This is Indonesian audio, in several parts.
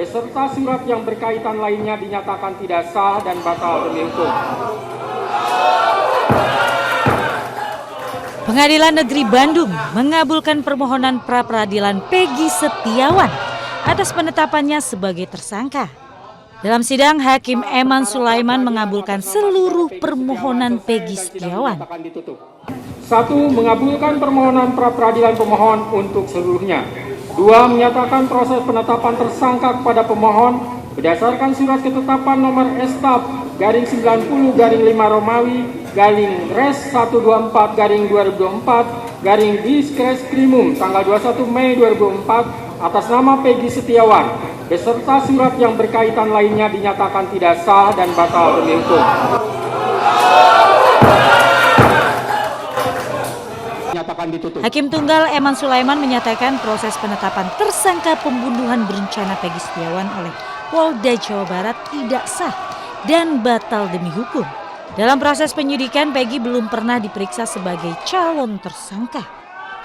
beserta surat yang berkaitan lainnya dinyatakan tidak sah dan batal demi hukum. Pengadilan Negeri Bandung mengabulkan permohonan pra-peradilan Peggy Setiawan atas penetapannya sebagai tersangka. Dalam sidang, Hakim Eman Sulaiman mengabulkan seluruh permohonan Peggy Setiawan. 1. Mengabulkan permohonan pra-peradilan pemohon untuk seluruhnya. 2. Menyatakan proses penetapan tersangka kepada pemohon berdasarkan surat ketetapan nomor S/90-5 Romawi /124/2024 tanggal 21 Mei 2004 atas nama Peggy Setiawan beserta surat yang berkaitan lainnya dinyatakan tidak sah dan batal demi hukum. Hakim Tunggal Eman Sulaiman menyatakan proses penetapan tersangka pembunuhan berencana Peggy Setiawan oleh Polda Jawa Barat tidak sah dan batal demi hukum. Dalam proses penyidikan, Peggy belum pernah diperiksa sebagai calon tersangka.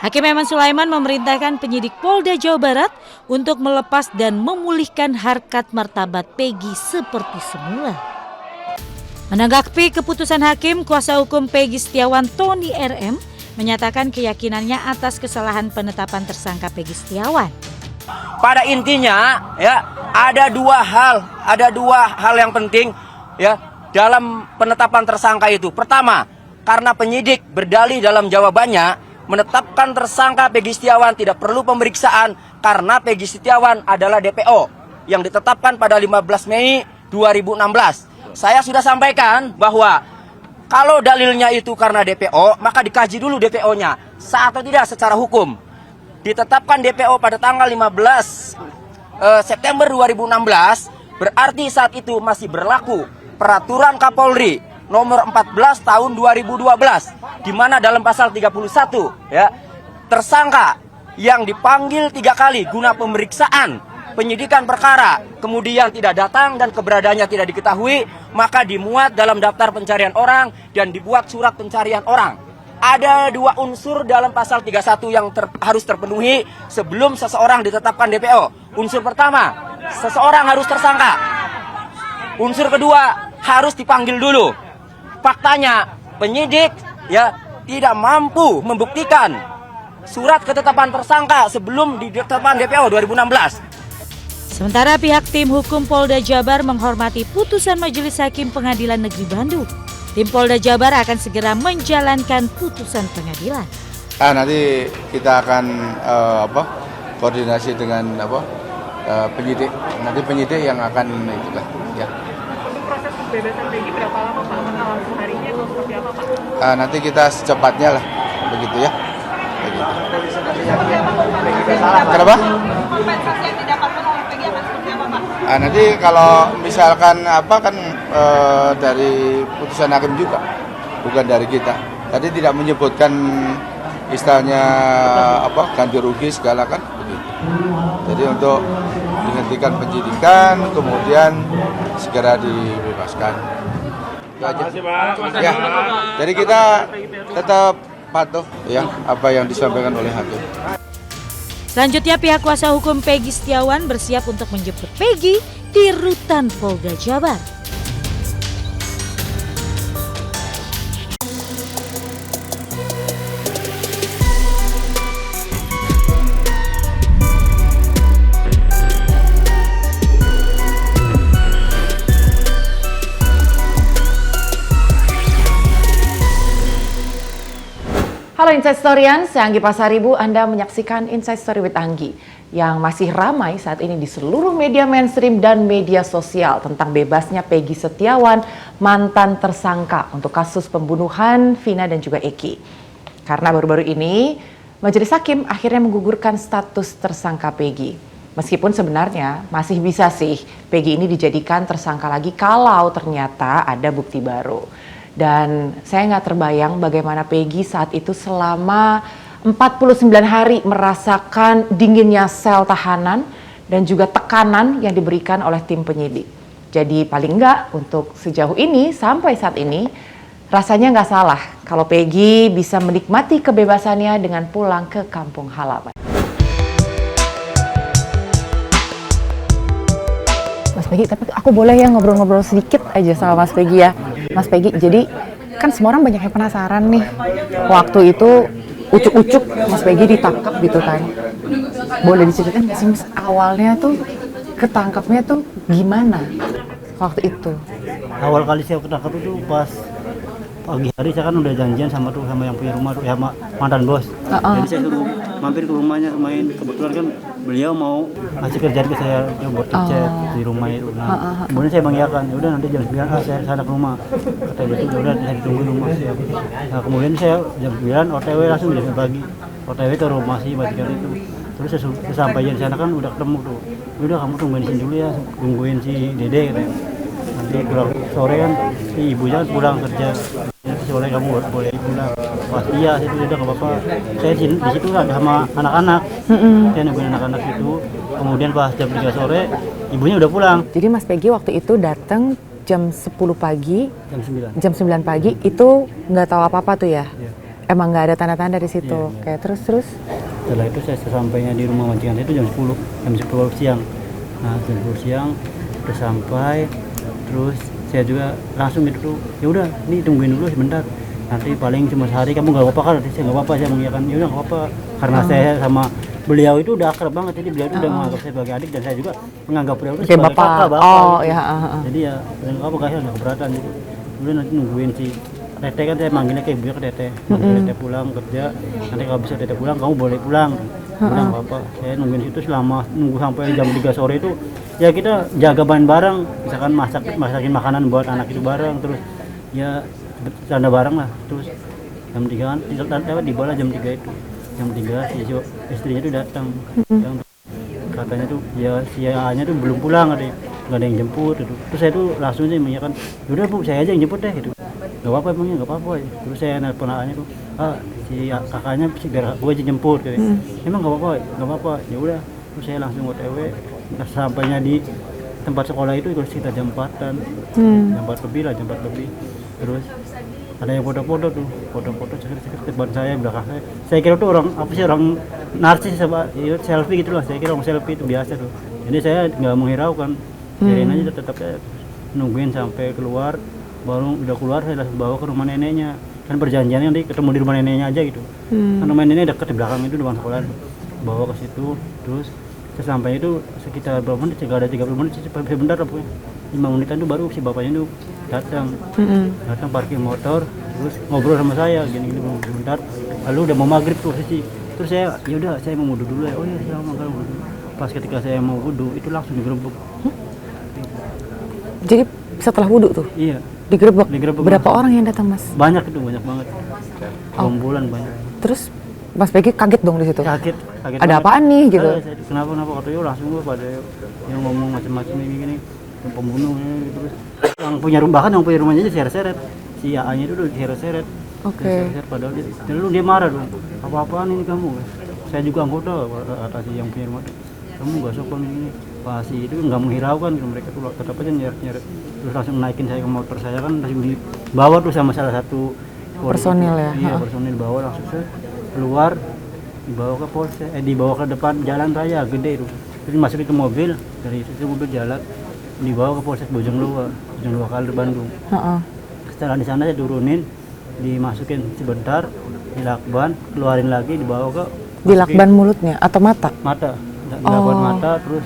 Hakim Eman Sulaiman memerintahkan penyidik Polda Jawa Barat untuk melepas dan memulihkan harkat martabat Peggy seperti semula. Menanggapi keputusan hakim, kuasa hukum Peggy Setiawan Tony RM menyatakan keyakinannya atas kesalahan penetapan tersangka Peggy Setiawan. Pada intinya ya ada dua hal yang penting ya dalam penetapan tersangka itu. Pertama, karena penyidik berdalih dalam jawabannya menetapkan tersangka Peggy Setiawan tidak perlu pemeriksaan karena Peggy Setiawan adalah DPO yang ditetapkan pada 15 Mei 2016. Saya sudah sampaikan bahwa kalau dalilnya itu karena DPO, maka dikaji dulu DPO-nya sah atau tidak secara hukum. Ditetapkan DPO pada tanggal 15 September 2016, berarti saat itu masih berlaku Peraturan Kapolri nomor 14 tahun 2012, di mana dalam pasal 31 ya, tersangka yang dipanggil 3 kali guna pemeriksaan penyidikan perkara kemudian tidak datang dan keberadaannya tidak diketahui, maka dimuat dalam daftar pencarian orang dan dibuat surat pencarian orang. Ada 2 unsur dalam pasal 31 yang harus terpenuhi sebelum seseorang ditetapkan DPO. Unsur pertama, seseorang harus tersangka. Unsur kedua, harus dipanggil dulu. Faktanya, penyidik ya tidak mampu membuktikan surat ketetapan tersangka sebelum ditetapkan DPO 2016. Sementara pihak tim hukum Polda Jabar menghormati putusan Majelis Hakim Pengadilan Negeri Bandung. Tim Polda Jabar akan segera menjalankan putusan pengadilan. Nanti kita akan koordinasi dengan penyidik. Nanti penyidik yang akan itulah ya. Untuk proses pembebasan Peggy berapa lama Pak? Apakah langsung harinya atau seperti apa Pak? Nanti kita secepatnya lah begitu ya. Begitu. Kenapa? Kompensasi yang didapatkan oleh Peggy akan seperti apa Pak? Nanti kalau misalkan dari putusan hakim juga, bukan dari kita. Tadi tidak menyebutkan istilahnya ganti rugi segala kan begitu. Jadi untuk dihentikan penyidikan, kemudian segera dibebaskan. Itu aja. Ya. Jadi kita tetap patuh ya apa yang disampaikan oleh hakim. Selanjutnya pihak kuasa hukum Peggy Setiawan bersiap untuk menjemput Peggy di rutan Polda Jabar. Halo Insight Storyan, saya Anggi Pasaribu. Anda menyaksikan Insight Story with Anggi yang masih ramai saat ini di seluruh media mainstream dan media sosial tentang bebasnya Peggy Setiawan, mantan tersangka untuk kasus pembunuhan Vina dan juga Eki. Karena baru-baru ini Majelis Hakim akhirnya menggugurkan status tersangka Peggy. Meskipun sebenarnya masih bisa sih Peggy ini dijadikan tersangka lagi kalau ternyata ada bukti baru. Dan saya nggak terbayang bagaimana Peggy saat itu selama 49 hari merasakan dinginnya sel tahanan dan juga tekanan yang diberikan oleh tim penyidik. Jadi paling nggak untuk sejauh ini sampai saat ini rasanya nggak salah kalau Peggy bisa menikmati kebebasannya dengan pulang ke kampung halaman. Peggy, tapi aku boleh ya ngobrol-ngobrol sedikit aja sama Mas Peggy ya. Mas Peggy, jadi kan semua orang banyak yang penasaran nih. Waktu itu ucuk-ucuk Mas Peggy ditangkap gitu kan. Boleh diceritain nggak sih Mas, awalnya tuh ketangkapnya tuh gimana waktu itu? Awal kali saya ketangkap itu pas pagi hari, saya kan udah janjian sama yang punya rumah tuh, sama mantan bos. Jadi saya suruh mampir ke rumahnya main. Kebetulan kan beliau mau ngasih kerjaan ke saya buat ngecat di rumah itu. Nah, kemudian saya mengiyakan, ya udah nanti jam 9 saya sana ke rumah. Kata betul, ya udah saya ditunggu di rumah siap. Nah, kemudian saya jam 9 OTW langsung jam pagi. OTW ke rumah si majikan itu. Terus saya sampai di sana kan udah ketemu tuh. Udah kamu tungguin di sini dulu ya, tungguin si Dede katanya. Nanti pulang sore kan si ibunya kan pulang kerja. Sore kamu boleh pulang. Pas iya itu udah nggak apa-apa. Saya di situ ada sama anak-anak. Saya nungguin anak-anak itu. Kemudian pas jam 3 sore ibunya udah pulang. Jadi Mas Peggy waktu itu datang jam 10 pagi, Jam 9. jam 9 pagi itu nggak tahu apa-apa tuh ya? Iya. Emang nggak ada tanda-tanda di situ. Iya. Kayak terus. Setelah itu saya sesampainya di rumah majikan saya itu jam 10 siang. Nah, jam 10 siang udah sampai, terus saya juga langsung gitu tuh, ya udah nih tungguin dulu sebentar, nanti paling cuma sehari kamu nggak apa-apa kan? Saya nggak apa-apa, saya mengiyakan, ya udah nggak apa-apa, karena saya sama beliau itu udah akrab banget, jadi beliau itu udah menganggap saya sebagai adik dan saya juga menganggap beliau itu Kayak sebagai bapak. kakak, Oh gitu. ya. Jadi ya bilang apa kasih nggak keberatan gitu. Kemudian nanti nungguin si Tete, kan saya manggilnya ke ibunya, ke Tete. Tete pulang kerja, nanti kalau bisa Tete pulang kamu boleh pulang. Bilang nggak apa, saya nungguin situ selama nunggu sampai jam 3 sore itu ya kita jaga bahan bareng, misalkan masakin makanan buat anak itu bareng, terus ya bercanda bareng lah. Terus jam 3 kan di bola jam 3 itu, jam 3 si istrinya itu datang. Katanya tuh ya si A-nya tuh belum pulang, nggak ada yang jemput gitu. Terus saya tuh langsung sih menyakan, yaudah Bu saya aja yang jemput deh gitu. Gak apa-apa emangnya, gak apa-apa. Terus saya nelpon A-nya tuh, si kakaknya sih biar gue aja jemput gitu. Emang gak apa-apa, ya udah. Terus saya langsung OTW, sampainya di tempat sekolah itu sekitar jam 4-an, jam 4 lebih lah, jam 4 lebih. Terus ada yang foto-foto tuh, foto-foto cekir-cekir depan saya, belakang saya. Saya kira tuh orang apa sih, orang narsis sama selfie gitu lah. Saya kira orang selfie itu biasa tuh. Jadi saya nggak menghiraukan, biarin aja, tetap saya nungguin sampai keluar. Baru udah keluar saya langsung bawa ke rumah neneknya. Kan perjanjiannya nanti ketemu di rumah neneknya aja gitu. Kan rumah neneknya dekat di belakang itu, depan sekolah. Bawa ke situ, terus sesampainya itu sekitar berapa menit, nggak ada 30 menit, sebentar lah pokoknya. 5 menitan itu baru si bapaknya itu datang. Datang parkir motor, terus ngobrol sama saya gini-gini sebentar. Lalu udah mau maghrib tuh sih. Terus saya, ya udah saya mau wudu dulu ya. Oh iya, saya mau wudu. Pas ketika saya mau wudu itu langsung digerebek. Jadi setelah wudhu tuh? Iya. Digerebek. Berapa langsung. orang yang datang Mas? Banyak itu, banyak banget. Rombolan banyak. Terus Mas Peggy kaget dong di situ? Kaget Ada banget. apaan nih gitu? Kenapa katanya langsung gue pada yang ngomong macam-macam ini yang pembunuh ini, terus yang punya rumah, bahkan yang punya rumahnya aja seret-seret, si A-nya itu udah seret-seret. Oke. Padahal dia marah dong, apa-apaan ini kamu? Saya juga anggota, kata si yang punya rumah, kamu gak sopan ini. Pasti itu nggak menghiraukan gitu, mereka tuh tetap aja nyeret-nyeret, terus langsung naikin saya ke motor. Saya kan langsung dibawa tuh sama salah satu Personil ya? Iya, personil bawa langsung saya keluar, dibawa ke Polsek, dibawa ke depan jalan raya gede itu. Terus masukin ke mobil, dari situ mobil jalan, dibawa ke Polsek Bojong Luar Kali Bandung. Setelah di sana saya turunin, dimasukin sebentar, dilakban, keluarin lagi, dibawa ke Dilakban mulutnya atau mata? Mata, dilakban mata, terus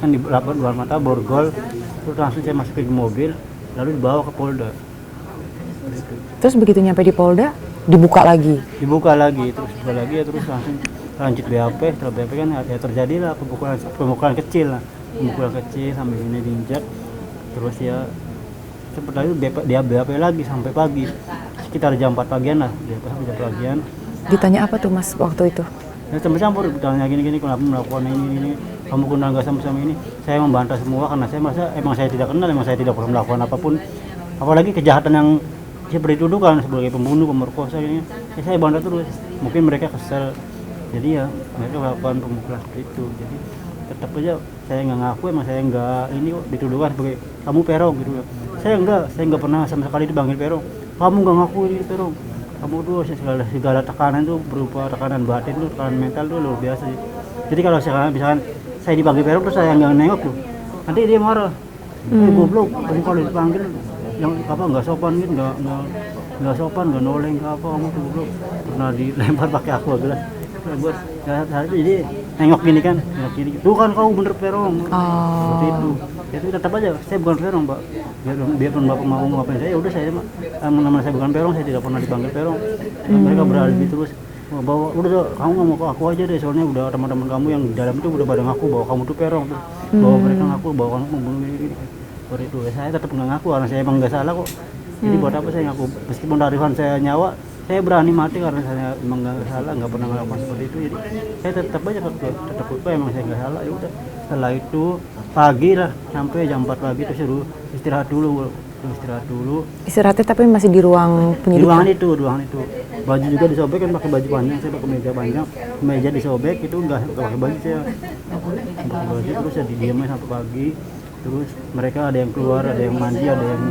kan dilakban luar mata, borgol, terus langsung saya masukin ke mobil, lalu dibawa ke Polda. Terus begitu nyampe di Polda, dibuka lagi Ya, terus langsung lanjut BAP. Setelah BAP kan ya terjadilah pemukulan kecil sambil ini diinjak. Terus ya seperti itu dia BAP lagi sampai pagi, sekitar jam 4 pagian lah, sampai jam pagian. Ditanya apa tuh Mas waktu itu? Ya campur-campur, ditanya gini-gini, kenapa melakukan ini, kamu kenal nggak sama ini. Saya membantah semua karena saya merasa emang saya tidak kenal, emang saya tidak pernah melakukan apapun, apalagi kejahatan yang seperti dituduhkan sebagai pembunuh, pemerkosa ini. Ya saya bantah terus. Mungkin mereka kesel, jadi ya mereka melakukan pemukulan seperti itu. Jadi tetap aja saya nggak ngaku, emang saya nggak ini kok dituduhkan sebagai kamu perong gitu. Saya nggak pernah sama sekali dipanggil perong. Kamu nggak ngaku ini perong. Kamu tuh segala tekanan tuh berupa tekanan batin tuh, tekanan mental tuh luar biasa sih. Jadi kalau misalkan saya dipanggil perong terus saya nggak nengok tuh, nanti dia marah. Goblok, kamu kalau dipanggil yang apa nggak sopan gitu, nggak sopan, nggak noleng nggak apa, kamu tuh goblok. Pernah dilempar pakai aqua gelas. Buat jadi nengok gini kan, nengok gini. Tuh kan kau bener perong. Seperti itu. Ya itu tetap aja, saya bukan perong, Pak. Biarpun Bapak mau ngapain saya, udah saya nama saya bukan perong, saya tidak pernah dipanggil perong. Mereka beralibi terus. Bawa udah kamu nggak mau ke aku aja deh, soalnya udah teman-teman kamu yang di dalam itu udah pada ngaku bahwa kamu tuh perong tuh. Bahwa mereka ngaku bahwa kamu membunuh ini. Seperti itu. Saya tetap nggak ngaku karena saya emang nggak salah kok. Jadi buat apa saya ngaku? Meskipun taruhan saya nyawa, saya berani mati karena saya emang nggak salah, nggak pernah melakukan seperti itu. Jadi saya tetap aja tetap emang saya nggak salah. Ya udah. Setelah itu pagi lah sampai jam 4 pagi itu suruh istirahat dulu. Istirahatnya tapi masih di ruang penyidikan? Di ruangan itu. Baju juga disobek kan, pakai baju panjang, saya pakai meja panjang, meja disobek itu enggak pakai baju, saya pakai baju terus ya didiamin sampai pagi. Terus mereka ada yang keluar, ada yang mandi, ada yang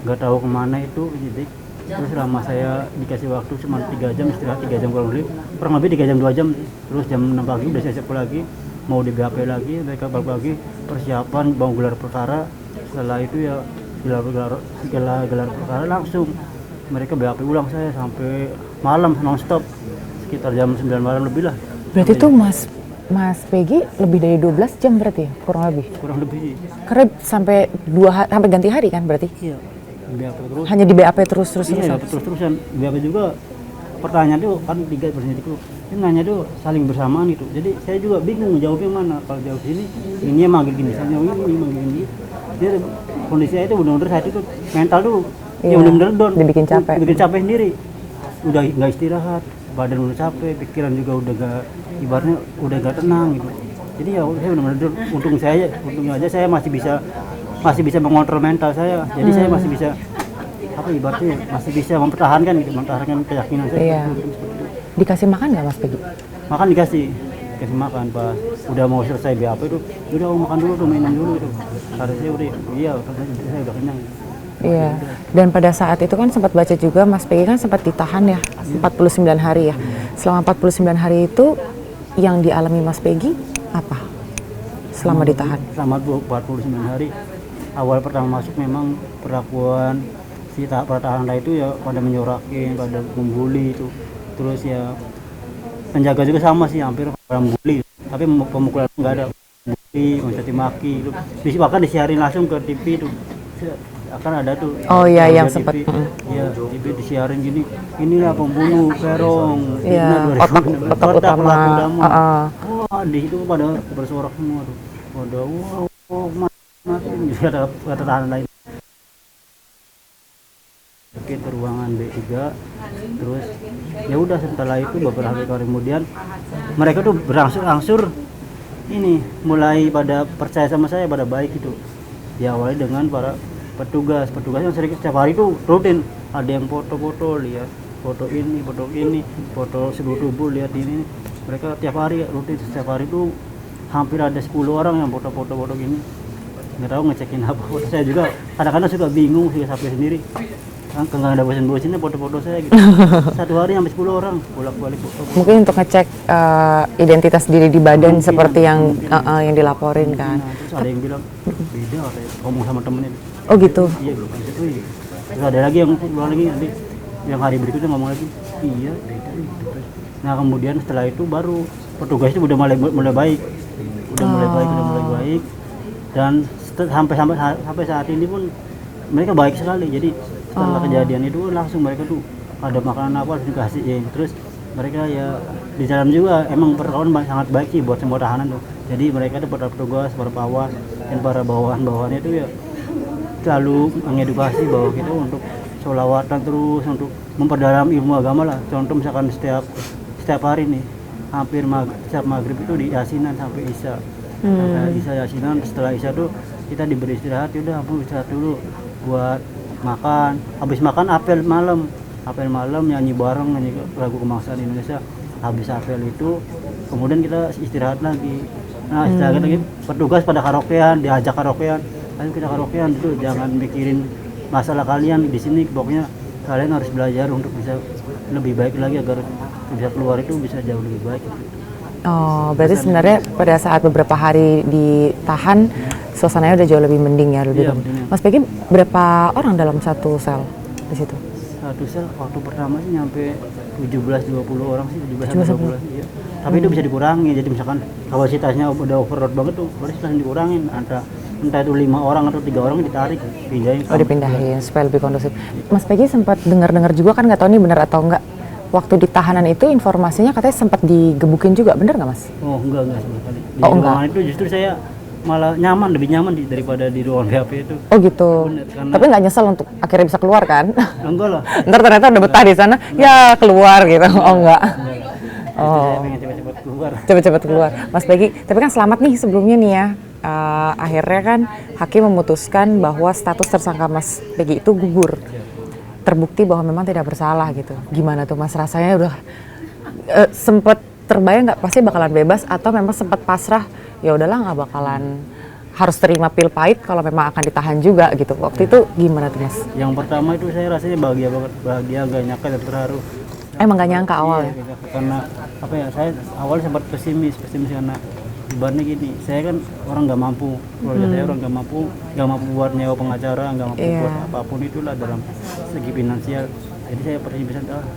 nggak tahu kemana itu. Jadi terus selama saya dikasih waktu cuma 3 jam istirahat, 3 jam kurang lebih 3 jam 2 jam. Terus jam 6 pagi udah siap lagi, mau di BAP lagi, mereka pagi persiapan mau gelar perkara. Setelah itu ya gelar perkara langsung mereka BAP ulang saya sampai malam nonstop, sekitar jam 9 malam lebih lah. Berarti itu Mas Peggy lebih dari 12 jam berarti ya, kurang lebih. Karena sampai sampai ganti hari kan berarti? Iya. BAP terus. Hanya di BAP terus-terusan. Iya, terus-terusan. BAP juga pertanyaan tuh kan 3 penyidik itu. Ini nanya tuh saling bersamaan gitu. Jadi saya juga bingung jawabnya mana. Kalau jawab sini, ini manggil gini, saya jawab ini manggil gini. Dia kondisinya itu benar-benar saat itu mental tuh yang benar-benar down. Dibikin capek. Bikin capek sendiri. Udah nggak istirahat, badan udah capek, pikiran juga udah gak, ibaratnya udah gak tenang gitu. Jadi ya saya benar-benar down. Untungnya aja saya masih bisa mengontrol mental saya. Jadi saya masih bisa ibaratnya masih bisa mempertahankan keyakinan saya. Iya. Dikasih makan nggak Mas Peggy? Makan dikasih makan pas udah mau selesai BAP itu, udah makan dulu tuh, minum dulu itu. Harusnya saya udah kenyang. Iya. Dan pada saat itu kan sempat baca juga Mas Peggy kan sempat ditahan ya 49 hari ya. Selama 49 hari itu yang dialami Mas Peggy apa? Selama ditahan? Selama 49 hari. Awal pertama masuk memang perlakuan si tahanan itu ya pada menyorakin, pada membuli itu. Terus ya penjaga juga sama sih, hampir pada membuli. Tapi pemukulan nggak ada, membuli, mencaci maki itu. Bahkan disiarin langsung ke TV itu. Akan ada tuh. Oh iya, yang sempat. Iya, TV disiarin gini. Inilah pembunuh perong. Iya, otak utama. Wah, di situ pada bersorak semua tuh. Mati. Ada tahanan lain. Ke ruangan B3, terus ya udah setelah itu beberapa hari kemudian mereka tuh berangsur-angsur ini mulai pada percaya sama saya, pada baik itu. Diawali dengan para petugas yang sering setiap hari itu rutin ada yang foto-foto, lihat foto ini, foto seluruh tubuh, lihat ini. Mereka tiap hari rutin, setiap hari itu hampir ada 10 orang yang foto gini. Nggak tahu ngecekin apa. Saya juga kadang-kadang suka bingung sih sampai sendiri. Kan nggak ada bosan-bosannya foto-foto saya gitu. Satu hari sampai 10 orang bolak-balik foto. Mungkin untuk ngecek identitas diri di badan seperti yang dilaporin kan. Terus ada yang bilang beda, kayak ngomong sama temennya. Oh gitu. Iya belum itu. Terus ada lagi yang keluar lagi nanti yang hari berikutnya ngomong lagi, iya beda gitu. Nah kemudian setelah itu baru petugas itu udah mulai baik, udah mulai baik dan sampai saat ini pun mereka baik sekali. Jadi setelah kejadian itu langsung mereka tuh ada makanan apa harus dikasihin. Terus mereka ya di dalam juga emang perlakuan sangat baik sih buat semua tahanan tuh. Jadi mereka tuh para petugas, para pawas dan para bawahan-bawahannya itu ya selalu mengedukasi bahwa kita untuk sholawatan terus, untuk memperdalam ilmu agama lah. Contoh misalkan setiap hari nih hampir setiap maghrib itu di yasinan sampai isya. Sampai isya yasinan, setelah isya tuh kita diberi istirahat, yaudah aku istirahat dulu buat makan. Habis makan apel malam nyanyi bareng, nyanyi lagu kebangsaan Indonesia. Habis apel itu kemudian kita istirahat lagi. Nah istirahat lagi petugas pada karaokean, diajak karaokean. Ayo kita karaokean dulu, jangan mikirin masalah kalian di sini, pokoknya kalian harus belajar untuk bisa lebih baik lagi agar bisa keluar itu bisa jauh lebih baik. Oh, berarti sebenarnya pada saat beberapa hari ditahan, suasananya udah jauh lebih mending ya, lebih Iya, bagus. mending. Mas Peggy, berapa orang dalam satu sel di situ? Satu sel waktu pertama sih nyampe 17-20 orang sih, 17-20. Iya. Tapi itu bisa dikurangi, jadi misalkan kapasitasnya udah overload banget tuh, harus langsung dikurangin. Entah itu 5 orang atau 3 orang ditarik, pindahin. Oh, dipindahin supaya lebih kondusif. Mas Peggy sempat dengar-dengar juga kan, nggak tahu ini benar atau enggak. Waktu di tahanan itu informasinya katanya sempat digebukin juga, bener nggak Mas? Oh enggak sama sekali. Di Oh, enggak. ruangan itu justru saya malah nyaman, lebih nyaman daripada di ruangan BAP itu. Oh gitu. Bener, karena- Tapi nggak nyesel untuk akhirnya bisa keluar kan? Enggak lah. Ntar ternyata udah betah di sana, ya keluar gitu. Oh enggak. Saya Oh, pengen cepet-cepet keluar. cepet-cepet keluar. Mas Peggy, tapi kan selamat nih sebelumnya nih ya. Akhirnya kan hakim memutuskan bahwa status tersangka Mas Peggy itu gugur. Terbukti bahwa memang tidak bersalah gitu. Gimana tuh Mas rasanya udah sempet terbayang nggak pasti bakalan bebas atau memang sempat pasrah ya udahlah nggak bakalan harus terima pil pahit kalau memang akan ditahan juga gitu. Waktu itu gimana tuh Mas? Yang pertama itu saya rasanya bahagia banget, bahagia gak nyangka dan terharu. Emang gak nyangka awal ya? Iya, karena apa ya, saya awalnya sempat pesimis karena ibaratnya gini, saya kan orang nggak mampu, keluarga saya orang nggak mampu buat nyewa pengacara, nggak mampu Iya. buat apapun itulah dalam segi finansial. Jadi saya pesimis,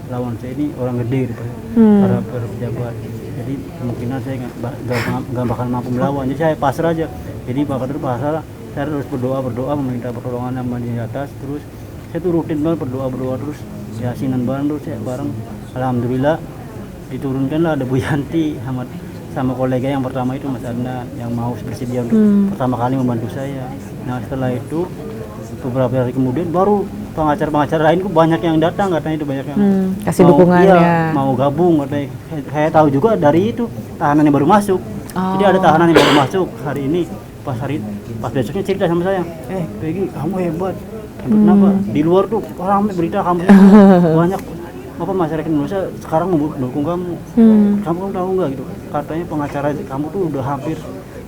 lawan saya ini orang gede gitu, para pejabat. Jadi kemungkinan saya nggak bakal mampu melawan. Jadi saya pasrah aja. Jadi bakal terus pasrah, saya terus berdoa meminta pertolongan sama di atas. Terus saya tuh rutin banget berdoa terus, yasinan bareng terus saya bareng. Alhamdulillah diturunkanlah ada Bu Yanti sama kolega yang pertama itu Mas Adnan yang mau bersedia untuk pertama kali membantu saya. Nah setelah itu beberapa hari kemudian baru pengacara lain banyak yang datang, katanya itu banyak yang kasih mau, dukungannya. iya, mau gabung katanya. Saya tahu juga dari itu tahanan yang baru masuk. Jadi ada tahanan yang baru masuk hari ini, pas besoknya cerita sama saya, Peggy kamu hebat. Kenapa? Di luar tuh orang berita kamu banyak masyarakat Indonesia sekarang mendukung kamu. Kamu tahu nggak gitu? Katanya pengacara kamu tuh udah hampir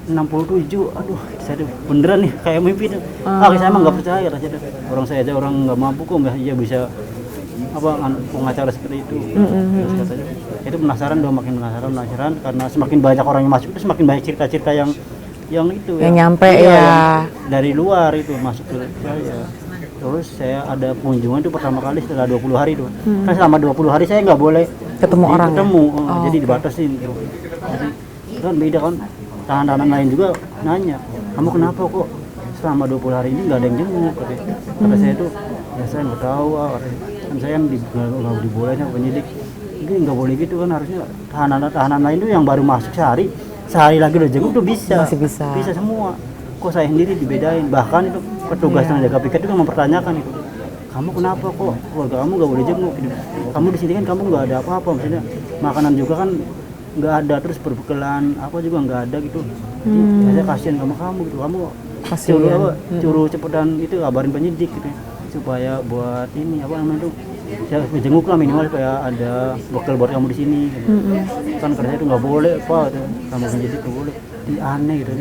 67. Aduh, saya tuh beneran nih kayak mimpi tuh. Saya emang nggak percaya rasanya. Orang saya aja orang nggak mampu kok ya bisa pengacara seperti itu. Terus katanya itu penasaran makin penasaran karena semakin banyak orang yang masuk itu semakin banyak cerita-cerita yang itu Yang nyampe iya, ya. yang dari luar itu masuk ke saya. Terus saya ada kunjungan itu pertama kali setelah 20 hari itu. Kan selama 20 hari saya nggak boleh Ketemu orang ya? jadi dibatasin gitu. Jadi kan beda kan, tahanan lain juga nanya, kamu kenapa kok selama 20 hari ini nggak ada yang jenguk? Kata saya itu, ya saya nggak tahu, kan saya nggak dibolehin sama penyidik. Ini nggak boleh gitu kan, harusnya tahanan lain itu yang baru masuk sehari lagi udah jenguk tuh bisa. Masih bisa. Semua. Kok saya sendiri dibedain, bahkan itu petugas yang jaga piket itu mempertanyakan itu, kamu kenapa kok keluarga kamu nggak boleh jenguk gitu. Kamu di sini kan kamu nggak ada apa-apa, maksudnya makanan juga kan nggak ada, terus berbekalan apa juga nggak ada gitu. Jadi saya kasihan sama kamu gitu, kamu suruh cepetan itu kabarin penyidik gitu supaya buat ini apa namanya itu, saya jenguk lah minimal supaya ada bekal buat kamu di sini gitu. Kan karena itu nggak boleh apa gitu. Kamu penyidik nggak boleh, aneh gitu.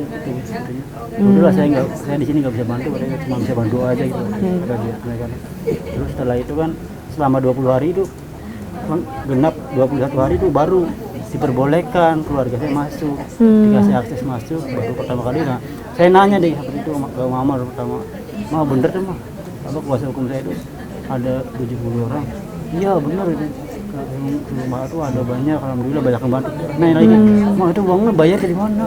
Udahlah saya di sini nggak bisa bantu, cuma bisa bantu aja gitu. Kata dia. Terus setelah itu kan selama 20 hari itu kan genap 21 hari itu baru diperbolehkan keluarga saya masuk, dikasih akses masuk baru pertama kali. Nah saya nanya deh seperti itu ke mama pertama, ma bener tuh mah apa kuasa hukum saya itu ada 70 orang. Iya benar itu. Rumah itu ada banyak, alhamdulillah banyak yang bantu. Nah lagi, mah itu uangnya bayar dari mana?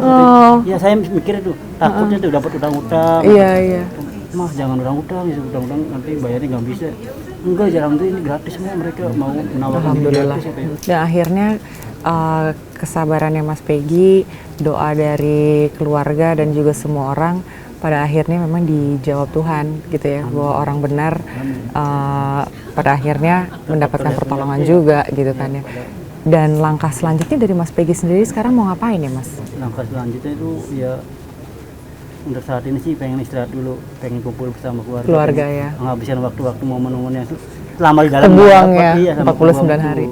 Ya saya mikir itu takutnya tuh dapat utang-utang. Iya. Mah jangan utang-utang, nanti bayarnya nggak bisa. Enggak, jarang tuh ini gratis semua, mereka mau menawarkan ini gratis gitu. Dan akhirnya kesabarannya Mas Peggy, doa dari keluarga dan juga semua orang pada akhirnya memang dijawab Tuhan gitu ya, bahwa orang benar pada akhirnya mendapatkan pertolongan juga gitu kan ya. Dan langkah selanjutnya dari Mas Peggy sendiri sekarang mau ngapain ya Mas? Langkah selanjutnya itu ya untuk saat ini sih pengen istirahat dulu, pengen kumpul bersama keluarga ya, menghabiskan waktu-waktu momen-momen yang selama di dalam terbuang ya, iya, 49 hari.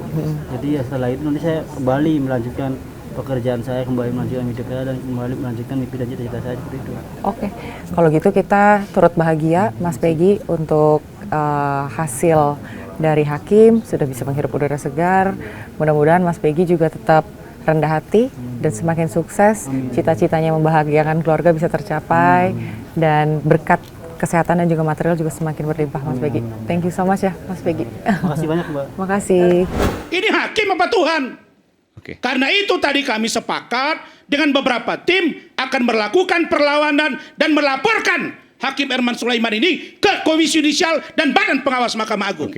Jadi ya setelah itu nanti saya kembali melanjutkan pekerjaan saya, kembali melanjutkan hidup saya dan kembali melanjutkan mimpi dan cita-cita saya seperti itu. Oke, kalau gitu kita turut bahagia Mas Peggy untuk hasil dari hakim sudah bisa menghirup udara segar. Mudah-mudahan Mas Peggy juga tetap rendah hati dan semakin sukses, cita-citanya membahagiakan keluarga bisa tercapai, dan berkat kesehatan dan juga material juga semakin berlimpah, Mas Peggy. Thank you so much ya, Mas Peggy. Makasih banyak, Mbak. Makasih. Ini hakim apa Tuhan? Karena itu tadi kami sepakat dengan beberapa tim akan melakukan perlawanan dan melaporkan Hakim Herman Sulaiman ini ke Komisi Yudisial dan Badan Pengawas Mahkamah Agung.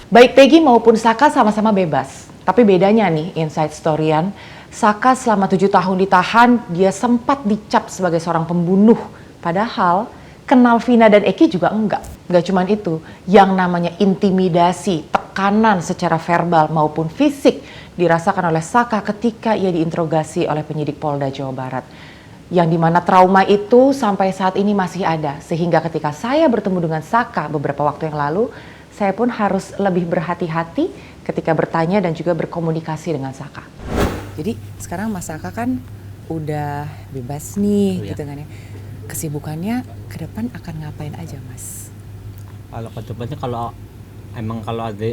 Baik Peggy maupun Saka sama-sama bebas. Tapi bedanya nih, Inside Storyan, Saka selama 7 tahun ditahan, dia sempat dicap sebagai seorang pembunuh. Padahal kenal Vina dan Eki juga enggak. Enggak cuman itu, yang namanya intimidasi, tekanan secara verbal maupun fisik dirasakan oleh Saka ketika ia diinterogasi oleh penyidik Polda Jawa Barat. Yang dimana trauma itu sampai saat ini masih ada. Sehingga ketika saya bertemu dengan Saka beberapa waktu yang lalu, saya pun harus lebih berhati-hati ketika bertanya dan juga berkomunikasi dengan Saka. Jadi sekarang Mas Saka kan udah bebas nih, gitu kan ya. Kesibukannya ke depan akan ngapain aja, Mas? Kalau ke depannya kalau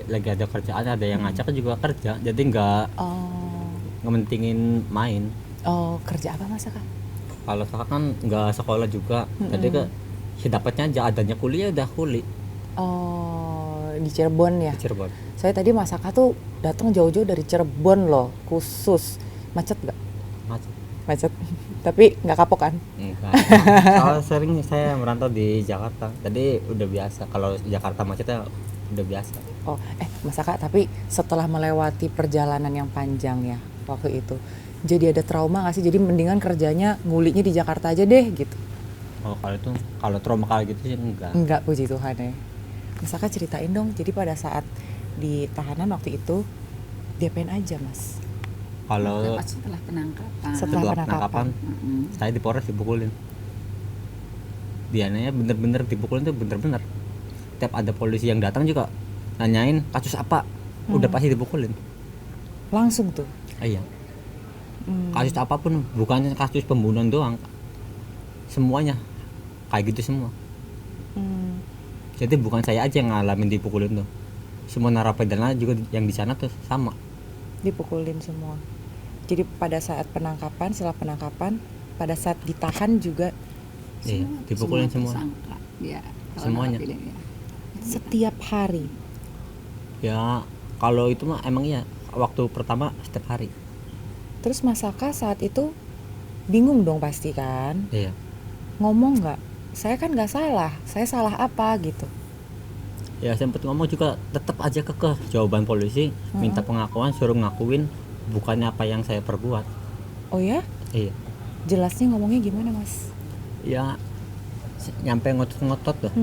lagi ada kerjaan, ada yang ngajak juga kerja, jadi nggak ngementingin main. Oh, kerja apa Mas Saka? Kalau Saka kan nggak sekolah juga, jadi dapatnya aja adanya kuliah udah kuliah. Oh, di Cirebon ya? Di Cirebon. Saya tadi Mas Saka tuh datang jauh-jauh dari Cirebon loh, khusus. Macet nggak? Macet. Tapi nggak kapok kan? Enggak. Kalau sering saya merantau di Jakarta, jadi udah biasa. Kalau Jakarta macetnya udah biasa. Oh, Mas Saka, tapi setelah melewati perjalanan yang panjang ya waktu itu, jadi ada trauma nggak sih? Jadi mendingan kerjanya nguliknya di Jakarta aja deh gitu. Oh, kalau trauma kayak gitu sih enggak. Enggak, puji Tuhan ya. Mas Saka ceritain dong, jadi pada saat di tahanan waktu itu diapain aja, Mas? Kalau setelah penangkapan. Setelah penangkapan. Saya di Polres dipukulin. Diananya bener-bener dipukulin tuh bener-bener. Tiap ada polisi yang datang juga nanyain kasus apa, udah pasti dipukulin. Langsung tuh? Iya. Kasus apapun, bukannya kasus pembunuhan doang. Semuanya kayak gitu semua. Jadi bukan saya aja yang ngalamin dipukulin tuh. Semua narapidana juga yang di sana tuh sama. Dipukulin semua. Jadi pada saat penangkapan, setelah penangkapan, pada saat ditahan juga dipukulin semua. Ya, semuanya. Setiap hari. Ya, kalau itu mah emang iya, waktu pertama setiap hari. Terus Mas Saka saat itu bingung dong pasti kan? Iya. Ngomong nggak? Saya kan nggak salah, saya salah apa gitu? Ya sempet ngomong juga, tetap aja kekeh jawaban polisi, minta pengakuan, suruh ngakuin bukannya apa yang saya perbuat. Oh ya? Iya. Jelasnya ngomongnya gimana, Mas? Ya nyampe ngotot-ngotot tuh,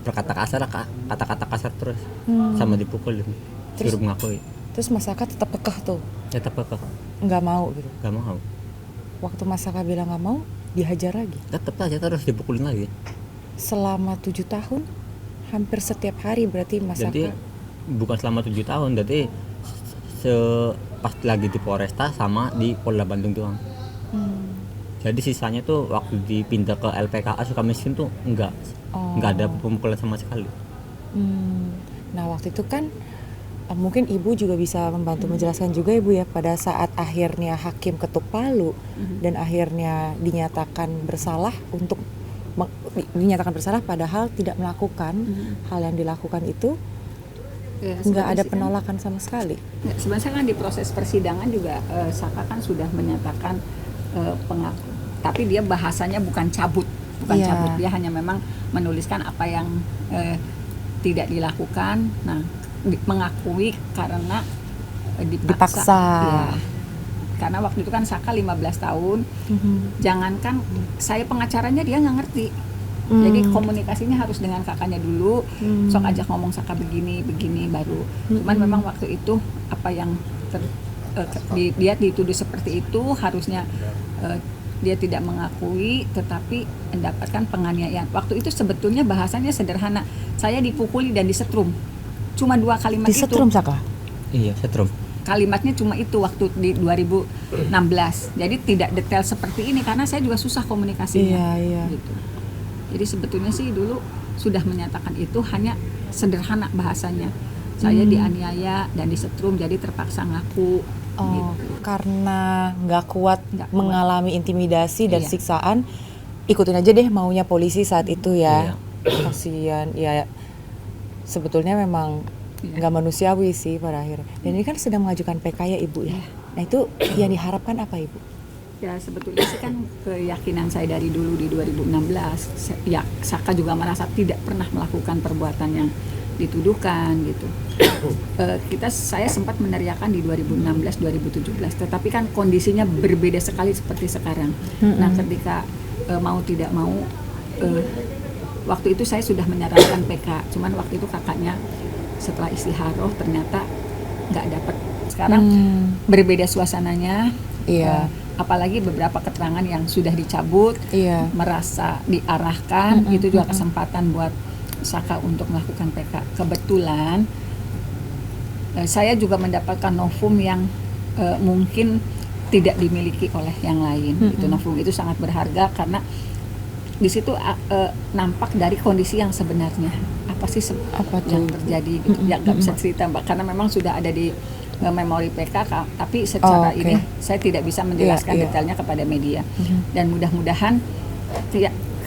berkata kasar, kata-kata kasar terus, sama dipukulin, suruh mengakui. Terus Mas Saka tetap kekeh tuh? Tetap kekeh. Nggak mau gitu? Nggak mau. Waktu Mas Saka bilang nggak mau, dihajar lagi? Tetap aja terus dipukulin lagi. Selama 7 tahun? Hampir setiap hari berarti Mas Saka? Jadi bukan selama 7 tahun, jadi pas lagi di Polresta sama di Polda Bandung doang. Jadi sisanya tuh waktu dipindah ke LPKA Sukamiskin tuh enggak ada pemukulan sama sekali. Nah waktu itu kan mungkin Ibu juga bisa membantu menjelaskan juga Ibu ya, pada saat akhirnya hakim ketuk palu dan akhirnya dinyatakan bersalah padahal tidak melakukan hal yang dilakukan itu, nggak ada penolakan sama sekali. Ya, sebenarnya kan di proses persidangan juga Saka kan sudah menyatakan pengaku, tapi dia bahasanya bukan cabut, cabut, dia hanya memang menuliskan apa yang tidak dilakukan. Nah, mengakui karena dipaksa. Ya. Karena waktu itu kan Saka 15 tahun, jangankan saya pengacaranya dia nggak ngerti. Jadi komunikasinya harus dengan kakaknya dulu, sok ajak ngomong Saka begini baru. Cuman memang waktu itu apa yang dia dituduh seperti itu, harusnya dia tidak mengakui tetapi mendapatkan penganiayaan. Waktu itu sebetulnya bahasanya sederhana, saya dipukuli dan disetrum. Cuma 2 kalimat itu. Disetrum Saka? Iya, setrum. kalimatnya cuma itu waktu di 2016. Jadi tidak detail seperti ini karena saya juga susah komunikasinya. Gitu. Jadi sebetulnya sih dulu sudah menyatakan itu, hanya sederhana bahasanya. Saya dianiaya dan disetrum jadi terpaksa ngaku. Gitu. Karena nggak kuat mengalami intimidasi dan siksaan, ikutin aja deh maunya polisi saat itu ya. Kasian ya, sebetulnya memang nggak manusiawi sih pada akhirnya. Dan ini kan sedang mengajukan PK ya Ibu ya. Nah itu yang diharapkan apa Ibu? Ya sebetulnya sih kan keyakinan saya dari dulu di 2016, ya Saka juga merasa tidak pernah melakukan perbuatan yang dituduhkan gitu. Saya sempat meneriakan di 2016-2017, tetapi kan kondisinya berbeda sekali seperti sekarang. Nah ketika mau tidak mau, waktu itu saya sudah menyarankan PK, cuman waktu itu kakaknya setelah istiharoh ternyata nggak dapat. Sekarang berbeda suasananya. Apalagi beberapa keterangan yang sudah dicabut, merasa diarahkan, itu juga kesempatan buat Saka untuk melakukan PK. Kebetulan saya juga mendapatkan novum yang mungkin tidak dimiliki oleh yang lain. Itu novum itu sangat berharga karena di situ nampak dari kondisi yang sebenarnya apa sih yang terjadi gitu. Ya nggak bisa cerita Mbak karena memang sudah ada di memori PK, tapi secara ini saya tidak bisa menjelaskan detailnya kepada media. Dan mudah-mudahan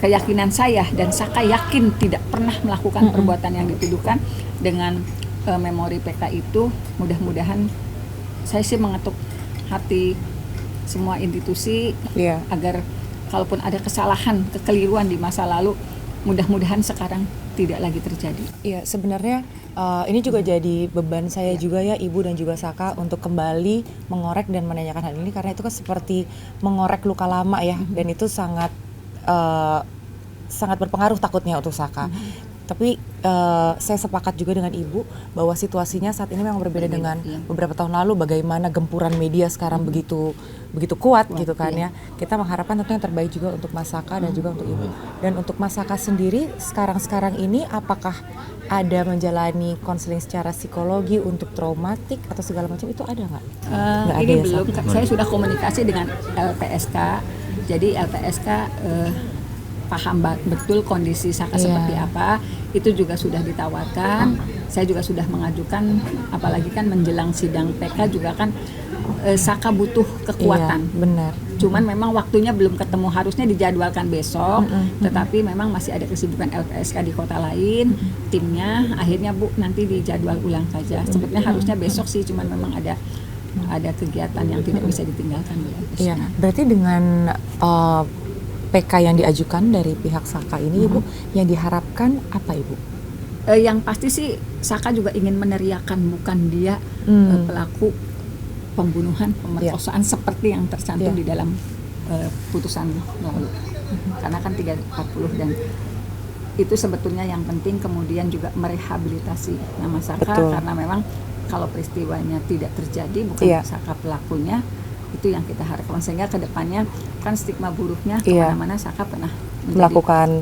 keyakinan saya dan Saka yakin tidak pernah melakukan perbuatan yang dituduhkan dengan memori PK itu, mudah-mudahan saya sih mengetuk hati semua institusi agar kalaupun ada kesalahan, kekeliruan di masa lalu, mudah-mudahan sekarang tidak lagi terjadi. Iya, sebenarnya ini juga jadi beban saya juga ya Ibu dan juga Saka untuk kembali mengorek dan menanyakan hal ini karena itu kan seperti mengorek luka lama ya, dan itu sangat sangat berpengaruh takutnya untuk Saka. Tapi saya sepakat juga dengan Ibu bahwa situasinya saat ini memang berbeda dengan beberapa tahun lalu. Bagaimana gempuran media sekarang begitu kuat gitu kan ya. Kita mengharapkan tentu yang terbaik juga untuk Mas Saka dan juga untuk Ibu. Dan untuk Mas Saka sendiri sekarang ini apakah ada menjalani konseling secara psikologi untuk traumatik atau segala macam itu ada nggak? Ini ya, belum. Saya sudah komunikasi dengan LPSK. Jadi LPSK paham betul kondisi Saka seperti apa, itu juga sudah ditawarkan. Saya juga sudah mengajukan, apalagi kan menjelang sidang PK juga kan Saka butuh kekuatan. Benar. Cuman memang waktunya belum ketemu, harusnya dijadwalkan besok, tetapi memang masih ada kesibukan LPSK di kota lain, timnya akhirnya Bu nanti dijadwal ulang saja. Sebenarnya harusnya besok sih, cuman memang ada kegiatan yang tidak bisa ditinggalkan. Iya, berarti dengan PK yang diajukan dari pihak Saka ini Ibu, yang diharapkan apa Ibu? Yang pasti sih Saka juga ingin meneriakan bukan dia pelaku pembunuhan, pemerkosaan seperti yang tercantum di dalam putusan lalu. Karena kan 340 dan itu sebetulnya yang penting, kemudian juga merehabilitasi nama Saka karena memang kalau peristiwanya tidak terjadi bukan Saka pelakunya, itu yang kita harapkan sehingga kedepannya kan stigma buruknya kemana-mana Saka pernah melakukan.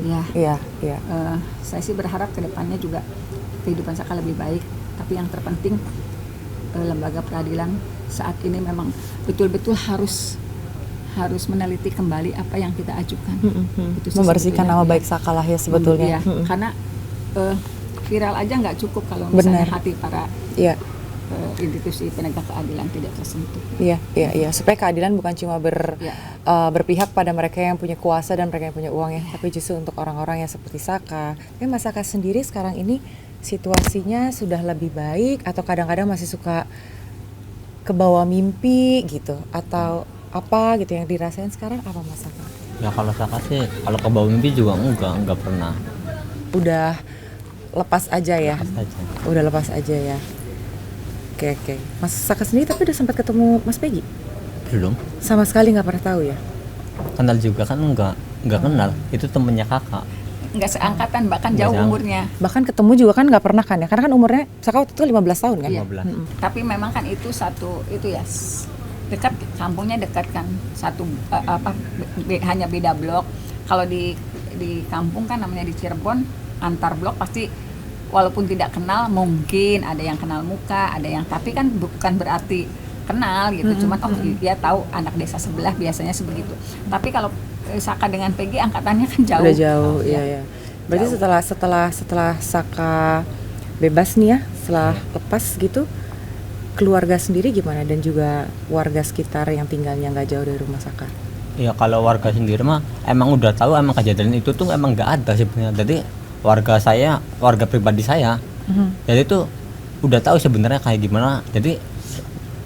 Saya sih berharap kedepannya juga kehidupan Saka lebih baik, tapi yang terpenting lembaga peradilan saat ini memang betul-betul harus meneliti kembali apa yang kita ajukan. Itu membersihkan nama baik Saka lah ya sebetulnya. Karena viral aja nggak cukup kalau misalnya hati para institusi penegak keadilan tidak tersentuh. Iya. Supaya keadilan bukan cuma berpihak pada mereka yang punya kuasa dan mereka yang punya uang ya, tapi justru untuk orang-orang yang seperti Saka. Tapi Mas Saka sendiri sekarang ini situasinya sudah lebih baik atau kadang-kadang masih suka kebawa mimpi gitu atau apa gitu yang dirasain sekarang apa Mas Saka? Ya kalau Saka sih kalau kebawa mimpi juga enggak pernah. Udah lepas aja ya. Udah lepas aja ya. Oke. Mas Saka sendiri tapi udah sempat ketemu Mas Peggy? Belum. Sama sekali nggak pernah tahu ya? Kenal juga kan enggak kenal. Itu temennya kakak. Nggak seangkatan, bahkan jauh umurnya. Bahkan ketemu juga kan nggak pernah kan ya? Karena kan umurnya Saka waktu itu 15 tahun kan? 15. Tapi memang kan itu dekat, kampungnya dekat kan. Hanya beda blok. Kalau di kampung kan namanya di Cirebon, antar blok pasti walaupun tidak kenal, mungkin ada yang kenal muka, ada yang, tapi kan bukan berarti kenal gitu, cuman oh dia tahu anak desa sebelah biasanya sebegitu. Tapi kalau Saka dengan Peggy angkatannya kan jauh. Udah jauh, iya. Berarti setelah Saka bebas nih ya, setelah lepas gitu, keluarga sendiri gimana dan juga warga sekitar yang tinggalnya nggak jauh dari rumah Saka? Ya kalau warga sendiri mah emang udah tahu emang kejadian itu tuh emang nggak ada sebenarnya. Jadi warga pribadi saya, jadi tuh udah tahu sebenarnya kayak gimana. Jadi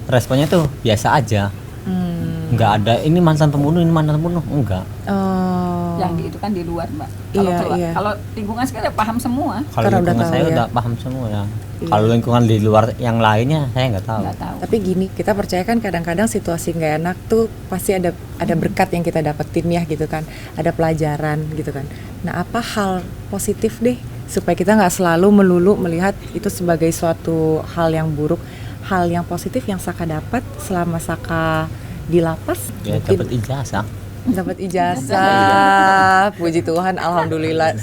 responnya tuh biasa aja. Nggak ada ini mantan pembunuh, enggak. Yang itu kan di luar, Mbak. Iya. Kalau lingkungan sekarang paham semua. Kalau lingkungan saya udah paham semua ya. Iya. Kalau lingkungan di luar yang lainnya saya nggak tahu. Tapi gini, kita percaya kan kadang-kadang situasi nggak enak tuh pasti ada berkat yang kita dapetin ya gitu kan. Ada pelajaran gitu kan. Nah, apa hal positif deh supaya kita nggak selalu melulu melihat itu sebagai suatu hal yang buruk. Hal yang positif yang Saka dapat selama Saka di lapas? Ya, dapat ijazah. Dapat ijazah. Puji Tuhan, alhamdulillah.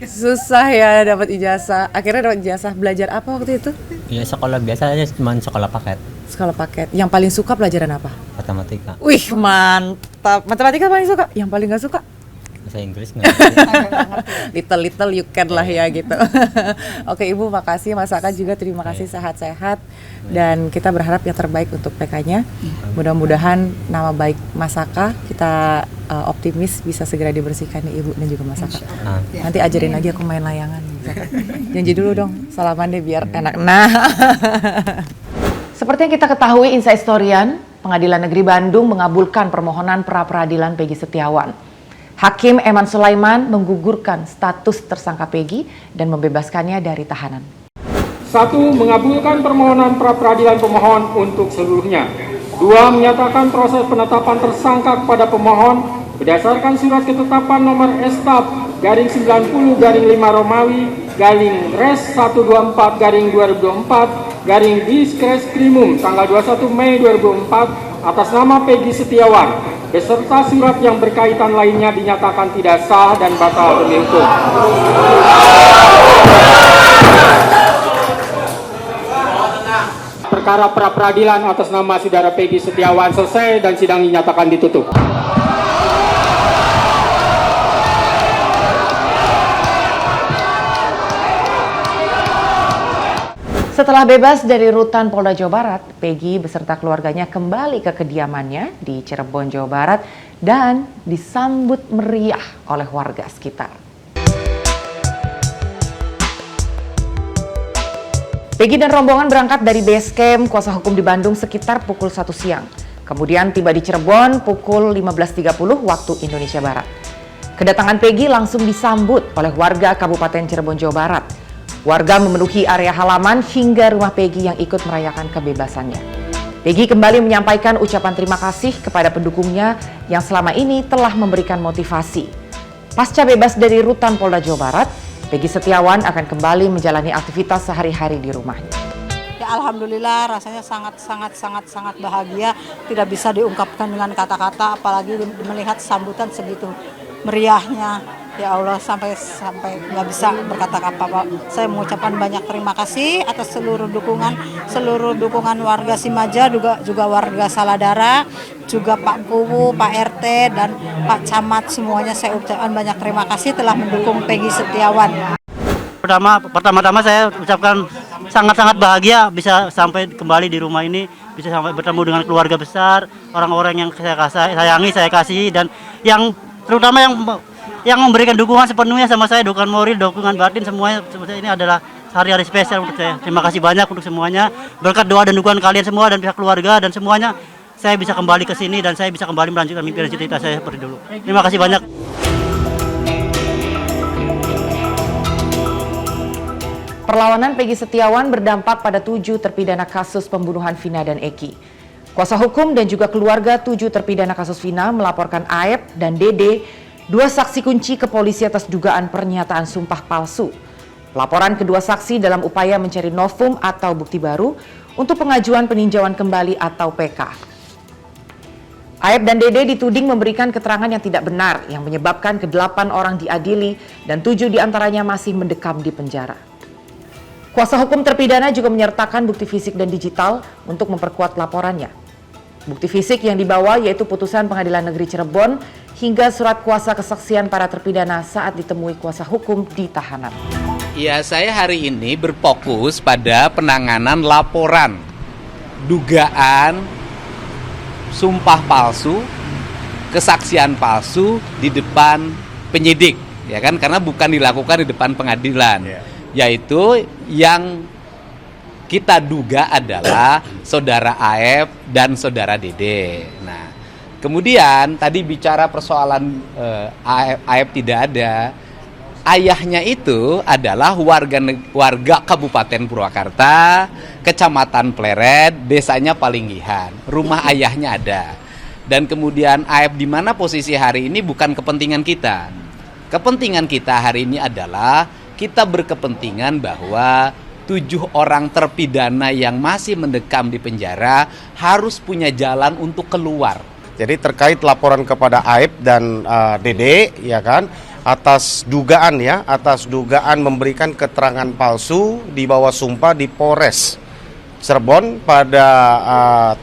Susah ya dapat ijazah. Akhirnya dapat ijazah. Belajar apa waktu itu? Ya sekolah biasa aja, cuma sekolah paket. Sekolah paket. Yang paling suka pelajaran apa? Matematika. Wih, mantap. Matematika paling suka. Yang paling nggak suka? Bahasa Inggris nggak? Little you can lah ya gitu. Oke Ibu, makasih. Mas Saka juga terima kasih, sehat-sehat. Dan kita berharap yang terbaik untuk PK-nya. Mudah-mudahan nama baik Mas Saka kita optimis bisa segera dibersihkan nih Ibu dan juga Mas Saka. Nanti ajarin lagi aku main layangan. Janji dulu dong, salaman deh biar enak. Nah, seperti yang kita ketahui, Inside Storyan, Pengadilan Negeri Bandung mengabulkan permohonan pra-peradilan Peggy Setiawan. Hakim Eman Sulaiman menggugurkan status tersangka Peggy dan membebaskannya dari tahanan. 1. Mengabulkan permohonan pra-peradilan pemohon untuk seluruhnya. 2. Menyatakan proses penetapan tersangka kepada pemohon berdasarkan surat ketetapan nomor S/90/5 Romawi /Res 124/2024 Diskreskrimum tanggal 21 Mei 2004 atas nama Peggy Setiawan beserta surat yang berkaitan lainnya dinyatakan tidak sah dan batal demi hukum. Perkara pra-peradilan atas nama saudara Peggy Setiawan selesai dan sidang dinyatakan ditutup. Setelah bebas dari rutan Polda Jawa Barat, Peggy beserta keluarganya kembali ke kediamannya di Cirebon, Jawa Barat dan disambut meriah oleh warga sekitar. Peggy dan rombongan berangkat dari base camp kuasa hukum di Bandung sekitar pukul 1 siang. Kemudian tiba di Cirebon pukul 15.30 waktu Indonesia Barat. Kedatangan Peggy langsung disambut oleh warga Kabupaten Cirebon, Jawa Barat. Warga memenuhi area halaman hingga rumah Peggy yang ikut merayakan kebebasannya. Peggy kembali menyampaikan ucapan terima kasih kepada pendukungnya yang selama ini telah memberikan motivasi. Pasca bebas dari rutan Polda Jawa Barat, Peggy Setiawan akan kembali menjalani aktivitas sehari-hari di rumahnya. Ya, alhamdulillah rasanya sangat bahagia, tidak bisa diungkapkan dengan kata-kata, apalagi melihat sambutan segitu meriahnya. Ya Allah, sampai nggak bisa berkata apa-apa. Saya mengucapkan banyak terima kasih atas seluruh dukungan warga Simaja, juga warga Saladara, juga Pak Kuwu, Pak RT dan Pak Camat, semuanya saya ucapkan banyak terima kasih telah mendukung Peggy Setiawan. Pertama-tama saya ucapkan sangat bahagia bisa sampai kembali di rumah ini, bisa sampai bertemu dengan keluarga besar, orang-orang yang saya sayangi, saya kasihi, dan yang terutama yang memberikan dukungan sepenuhnya sama saya, dukungan moral, dukungan batin, semuanya ini adalah hari-hari spesial untuk saya. Terima kasih banyak untuk semuanya. Berkat doa dan dukungan kalian semua dan pihak keluarga dan semuanya, saya bisa kembali ke sini dan saya bisa kembali melanjutkan mimpi dan cita-cita saya seperti dulu. Terima kasih banyak. Perlawanan Peggy Setiawan berdampak pada 7 terpidana kasus pembunuhan Vina dan Eki. Kuasa hukum dan juga keluarga 7 terpidana kasus Vina melaporkan Aep dan Dede, 2 saksi kunci ke polisi atas dugaan pernyataan sumpah palsu. Laporan kedua saksi dalam upaya mencari novum atau bukti baru untuk pengajuan peninjauan kembali atau PK. Aep dan Dede dituding memberikan keterangan yang tidak benar yang menyebabkan ke-8 orang diadili dan 7 diantaranya masih mendekam di penjara. Kuasa hukum terpidana juga menyertakan bukti fisik dan digital untuk memperkuat laporannya. Bukti fisik yang dibawa yaitu putusan Pengadilan Negeri Cirebon hingga surat kuasa kesaksian para terpidana saat ditemui kuasa hukum di tahanan. Ya, saya hari ini berfokus pada penanganan laporan dugaan sumpah palsu, kesaksian palsu di depan penyidik, ya kan? Karena bukan dilakukan di depan pengadilan, yaitu yang kita duga adalah saudara Aep dan saudara Dede. Nah, kemudian tadi bicara persoalan Aep tidak ada. Ayahnya itu adalah warga Kabupaten Purwakarta, Kecamatan Pleret, desanya Palinggihan. Rumah ayahnya ada. Dan kemudian Aep di mana posisi hari ini bukan kepentingan kita. Kepentingan kita hari ini adalah kita berkepentingan bahwa 7 orang terpidana yang masih mendekam di penjara harus punya jalan untuk keluar. Jadi terkait laporan kepada Aep dan Dede, ya kan, atas dugaan memberikan keterangan palsu di bawah sumpah di Polres Cirebon pada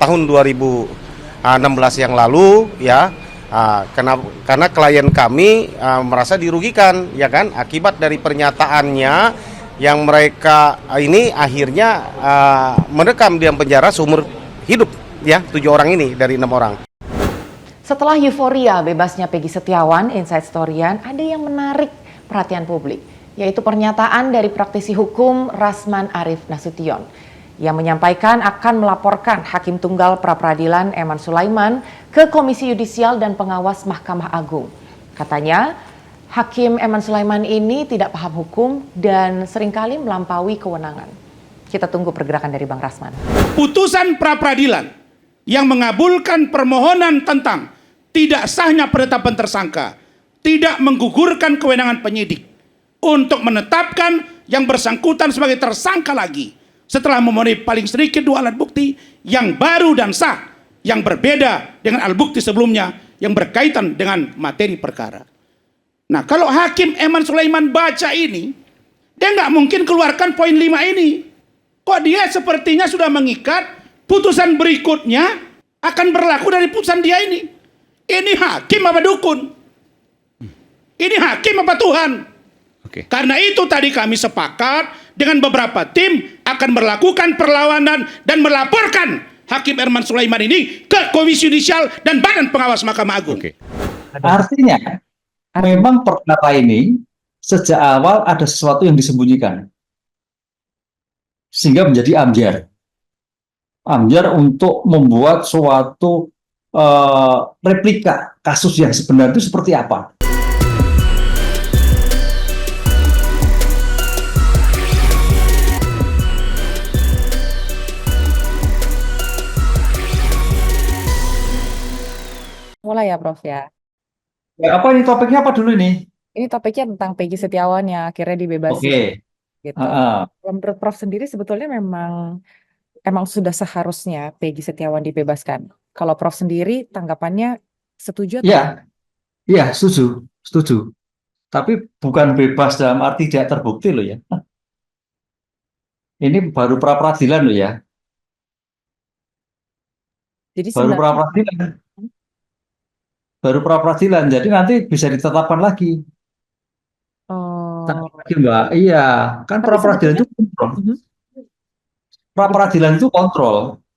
tahun 2016 yang lalu, ya, karena klien kami merasa dirugikan, ya kan, akibat dari pernyataannya yang mereka ini akhirnya mendekam di penjara seumur hidup, ya, 7 orang ini dari 6 orang. Setelah euforia bebasnya Peggy Setiawan, Inside Storyan ada yang menarik perhatian publik, yaitu pernyataan dari praktisi hukum Rasman Arif Nasution yang menyampaikan akan melaporkan Hakim Tunggal Pra-Peradilan Eman Sulaiman ke Komisi Yudisial dan Pengawas Mahkamah Agung. Katanya, Hakim Eman Sulaiman ini tidak paham hukum dan seringkali melampaui kewenangan. Kita tunggu pergerakan dari Bang Rasman. Putusan pra-peradilan yang mengabulkan permohonan tentang tidak sahnya penetapan tersangka, tidak menggugurkan kewenangan penyidik untuk menetapkan yang bersangkutan sebagai tersangka lagi setelah memenuhi paling sedikit 2 alat bukti yang baru dan sah, yang berbeda dengan alat bukti sebelumnya yang berkaitan dengan materi perkara. Nah, kalau Hakim Eman Sulaiman baca ini, dia nggak mungkin keluarkan poin 5 ini. Kok dia sepertinya sudah mengikat putusan berikutnya akan berlaku dari putusan dia ini. Ini hakim apa dukun? Ini hakim apa Tuhan? Karena itu tadi kami sepakat dengan beberapa tim akan melakukan perlawanan dan melaporkan Hakim Eman Sulaiman ini ke Komisi Yudisial dan Badan Pengawas Mahkamah Agung. Artinya, memang perkara ini sejak awal ada sesuatu yang disembunyikan. Sehingga menjadi ambyar. Ambyar untuk membuat suatu replika kasus yang sebenarnya itu seperti apa. Mulai ya Prof ya. Ya, apa ini topiknya apa dulu ini? Ini topiknya tentang Peggy Setiawan yang akhirnya dibebaskan. Oke. Gitu. Menurut Prof sendiri sebetulnya memang sudah seharusnya Peggy Setiawan dibebaskan. Kalau Prof sendiri tanggapannya setuju atau Ya, ya setuju. Tapi bukan bebas dalam arti tidak terbukti loh ya. Ini baru pra-peradilan loh ya. Jadi Baru sebenarnya pra-peradilan. Baru pra-peradilan. Jadi nanti bisa ditetapkan lagi. Lagi, Mbak. Iya, kan tapi pra-peradilan itu sebetulnya kontrol. Pra-peradilan itu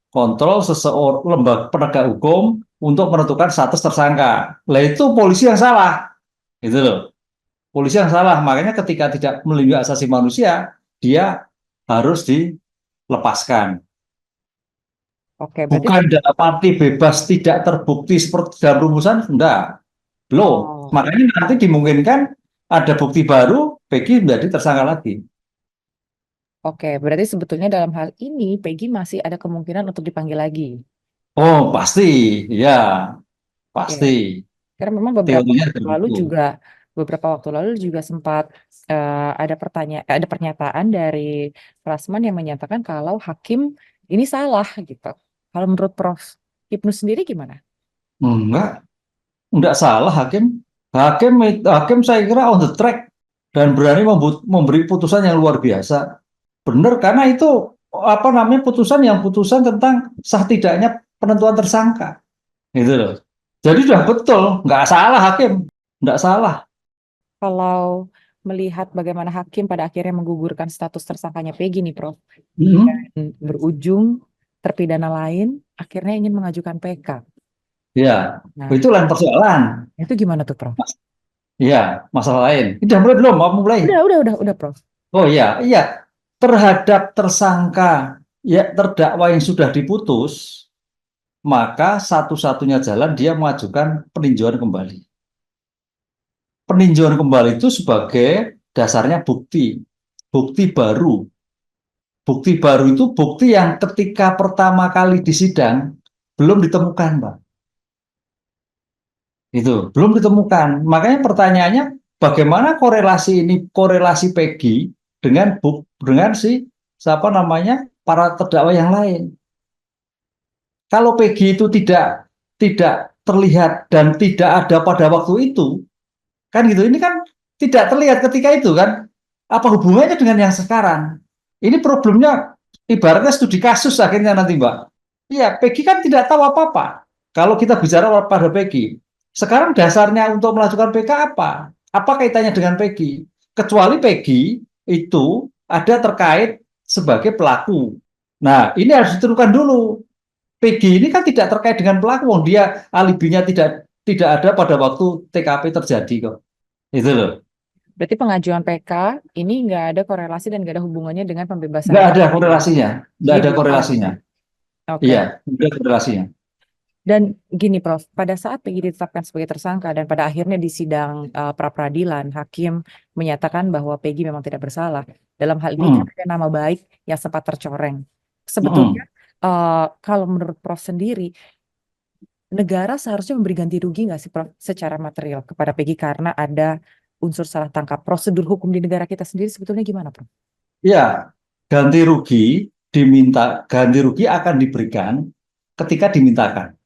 kontrol seseorang lembaga penegak hukum untuk menentukan status tersangka. Lah itu polisi yang salah, gitu loh. Polisi yang salah. Makanya ketika tidak melindungi asasi manusia, dia harus dilepaskan. Oke, Bukan dalam arti bebas tidak terbukti seperti dalam rumusan, enggak. Belum. Makanya nanti dimungkinkan ada bukti baru, Peggy menjadi tersangka lagi. Oke, berarti sebetulnya dalam hal ini Peggy masih ada kemungkinan untuk dipanggil lagi. Oh, pasti. Ya, pasti. Karena memang Teorinya beberapa waktu lalu juga sempat ada pernyataan dari Rasman yang menyatakan kalau hakim ini salah gitu. Kalau menurut Prof Ibnu sendiri gimana? Enggak salah hakim. Hakim saya kira on the track dan berani memberi putusan yang luar biasa. Benar, karena itu putusan tentang sah tidaknya penentuan tersangka. Gitu loh. Jadi sudah betul, nggak salah hakim, nggak salah. Kalau melihat bagaimana hakim pada akhirnya menggugurkan status tersangkanya Peggy nih, Prof. Dan berujung terpidana lain akhirnya ingin mengajukan PK. Ya, Nah, itu lain persoalan. itu gimana tuh, Prof? Iya, masalah lain. Udah mulai belum? Mau mulai? Udah, Prof. Oh iya. Terhadap tersangka, ya terdakwa yang sudah diputus, maka satu-satunya jalan dia mengajukan peninjauan kembali. Peninjauan kembali itu sebagai dasarnya bukti baru. Bukti baru itu bukti yang ketika pertama kali disidang belum ditemukan, Pak. Itu belum ditemukan. Makanya pertanyaannya, bagaimana korelasi Peggy dengan para terdakwa yang lain? Kalau Peggy itu tidak terlihat dan tidak ada pada waktu itu, kan gitu. Ini kan tidak terlihat ketika itu kan. Apa hubungannya dengan yang sekarang? Ini problemnya ibaratnya studi kasus akhirnya nanti, Mbak. Iya, Peggy kan tidak tahu apa-apa. Kalau kita bicara pada Peggy, sekarang dasarnya untuk melakukan PK apa? Apa kaitannya dengan Peggy? Kecuali Peggy itu ada terkait sebagai pelaku. Nah, ini harus ditentukan dulu. Peggy ini kan tidak terkait dengan pelaku, dia alibinya tidak ada pada waktu TKP terjadi kok. Itu loh. Berarti pengajuan PK ini nggak ada korelasi dan nggak ada hubungannya dengan pembebasan. Nggak ada korelasinya. Nggak ada korelasinya. Oke. Iya, nggak ada korelasinya. Dan gini, Prof, pada saat Peggy ditetapkan sebagai tersangka dan pada akhirnya di sidang pra-peradilan, hakim menyatakan bahwa Peggy memang tidak bersalah. Dalam hal ini kan ada nama baik yang sempat tercoreng. Sebetulnya kalau menurut Prof sendiri, negara seharusnya memberi ganti rugi nggak sih, Prof, secara material kepada Peggy karena ada unsur salah tangkap. Prosedur hukum di negara kita sendiri sebetulnya gimana, Prof? Ya, ganti rugi akan diberikan ketika dimintakan.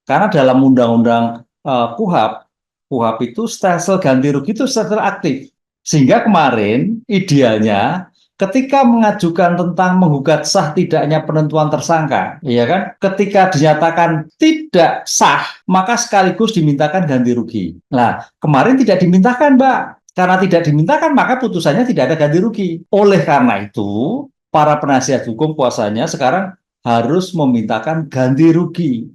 Karena dalam undang-undang KUHP itu stelsel ganti rugi itu stelsel aktif. Sehingga kemarin idealnya ketika mengajukan tentang menggugat sah tidaknya penentuan tersangka, ya kan? Ketika dinyatakan tidak sah, maka sekaligus dimintakan ganti rugi. Nah, kemarin tidak dimintakan, Mbak. Karena tidak dimintakan, maka putusannya tidak ada ganti rugi. Oleh karena itu, para penasihat hukum kuasanya sekarang harus memintakan ganti rugi.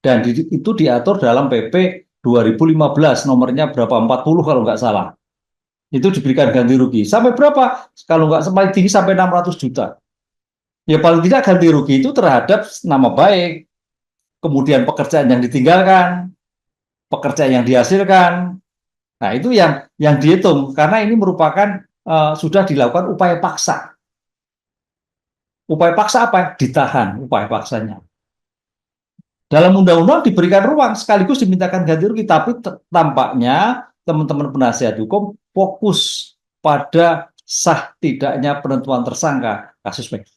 Dan itu diatur dalam PP 2015, nomornya berapa? 40 kalau nggak salah. Itu diberikan ganti rugi. Sampai berapa? Kalau nggak paling tinggi sampai 600 juta. Ya paling tidak ganti rugi itu terhadap nama baik, kemudian pekerjaan yang ditinggalkan, pekerjaan yang dihasilkan. Nah itu yang dihitung, karena ini merupakan sudah dilakukan upaya paksa. Upaya paksa apa? Ditahan upaya paksanya. Dalam undang-undang diberikan ruang sekaligus dimintakan ganti rugi, tapi tampaknya teman-teman penasihat hukum fokus pada sah tidaknya penentuan tersangka kasus Peggy.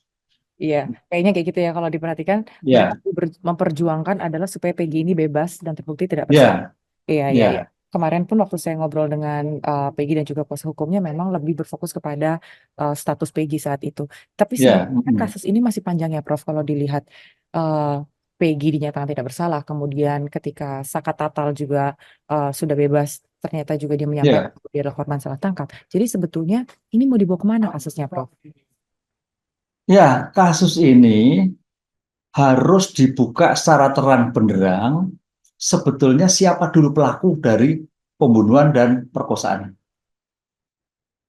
Iya, kayaknya kayak gitu ya kalau diperhatikan. Ya. Memperjuangkan adalah supaya Peggy ini bebas dan terbukti tidak bersalah. Iya. Kemarin pun waktu saya ngobrol dengan Peggy dan juga kuasa hukumnya memang lebih berfokus kepada status Peggy saat itu. Tapi sebenarnya kasus ini masih panjang ya, Prof. Kalau dilihat Peggy dinyatakan tidak bersalah, kemudian ketika Saka Tatal juga sudah bebas, ternyata juga dia menyampaikan dia adalah korban salah tangkap. Jadi sebetulnya ini mau dibawa kemana kasusnya, Prof? Ya, kasus ini harus dibuka secara terang benderang. Sebetulnya siapa dulu pelaku dari pembunuhan dan perkosaan.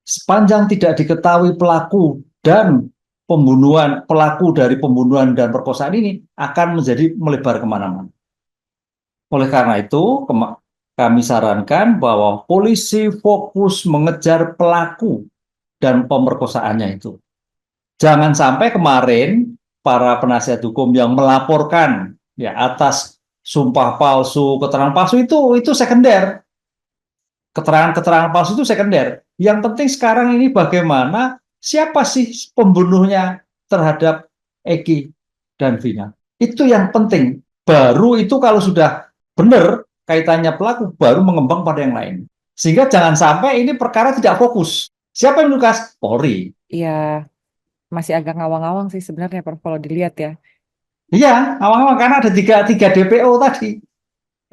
Sepanjang tidak diketahui pelaku dari pembunuhan dan perkosaan ini akan menjadi melebar kemana-mana. Oleh karena itu, kami sarankan bahwa polisi fokus mengejar pelaku dan pemerkosaannya itu. Jangan sampai kemarin para penasihat hukum yang melaporkan ya atas sumpah palsu, keterangan palsu itu sekunder. Keterangan palsu itu sekunder. Yang penting sekarang ini bagaimana siapa sih pembunuhnya terhadap Eki dan Vina. Itu yang penting. Baru itu kalau sudah benar kaitannya pelaku baru mengembang pada yang lain. Sehingga jangan sampai ini perkara tidak fokus. Siapa yang menugas? Polri. Iya, masih agak ngawang-ngawang sih sebenarnya Prof, kalau dilihat ya. Iya, awang-awang karena ada tiga DPO tadi.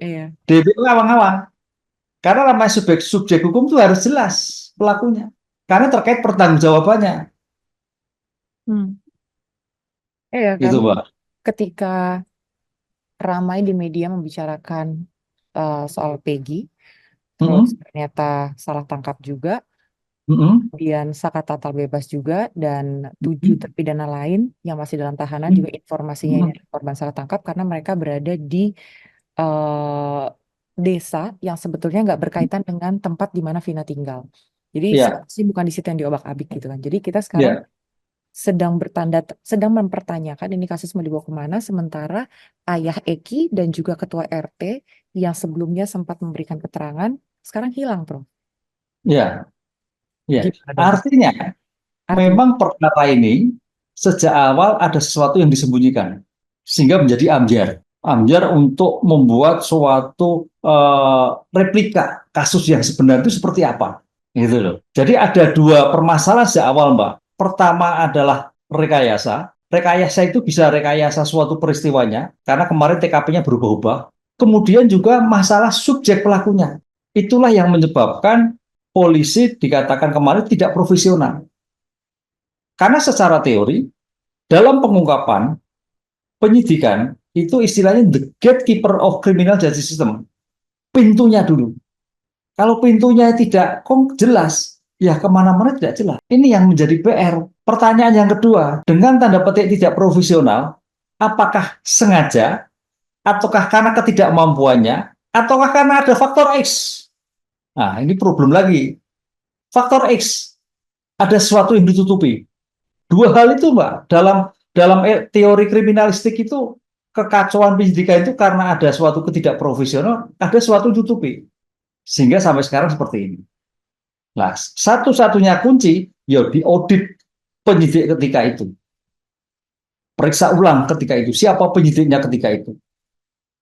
Iya. DPO awang-awang. Karena namanya subjek hukum itu harus jelas pelakunya. Karena terkait pertanggungjawabannya. Iya kan, Gitu, Mbak. ketika ramai di media membicarakan soal Peggy, terus ternyata salah tangkap juga, kemudian Saka Tatal bebas juga, dan 7 terpidana lain yang masih dalam tahanan juga informasinya ini adalah korban salah tangkap karena mereka berada di desa yang sebetulnya nggak berkaitan dengan tempat di mana Vina tinggal. Jadi Iya, sih bukan di situ yang diobak-abik gitu kan. Jadi kita sekarang iya, sedang mempertanyakan ini kasus mau dibawa kemana, sementara ayah Eki dan juga ketua RT yang sebelumnya sempat memberikan keterangan sekarang hilang, Prof. iya, iya. Gimana dong? Artinya, memang perkara ini sejak awal ada sesuatu yang disembunyikan sehingga menjadi ambyar untuk membuat suatu replika kasus yang sebenarnya itu seperti apa, gitu loh. Jadi ada dua permasalahan sejak awal, Mbak. Pertama adalah rekayasa. Rekayasa itu bisa rekayasa suatu peristiwanya karena kemarin TKP-nya berubah-ubah. Kemudian juga masalah subjek pelakunya. Itulah yang menyebabkan polisi dikatakan kemarin tidak profesional. Karena secara teori, dalam pengungkapan, penyidikan, itu istilahnya the gatekeeper of criminal justice system. Pintunya dulu. Kalau pintunya tidak jelas, ya kemana-mana tidak jelas. Ini yang menjadi PR. Pertanyaan yang kedua, dengan tanda petik tidak profesional, apakah sengaja, ataukah karena ketidakmampuannya, ataukah karena ada faktor X? Nah, ini problem lagi. Faktor X, ada sesuatu yang ditutupi. Dua hal itu, Mbak, dalam teori kriminalistik itu kekacauan penyidikan itu karena ada suatu ketidakprofesional, ada suatu ditutupi. Sehingga sampai sekarang seperti ini. Nah, satu-satunya kunci ya diaudit penyidik ketika itu. Periksa ulang ketika itu, siapa penyidiknya ketika itu.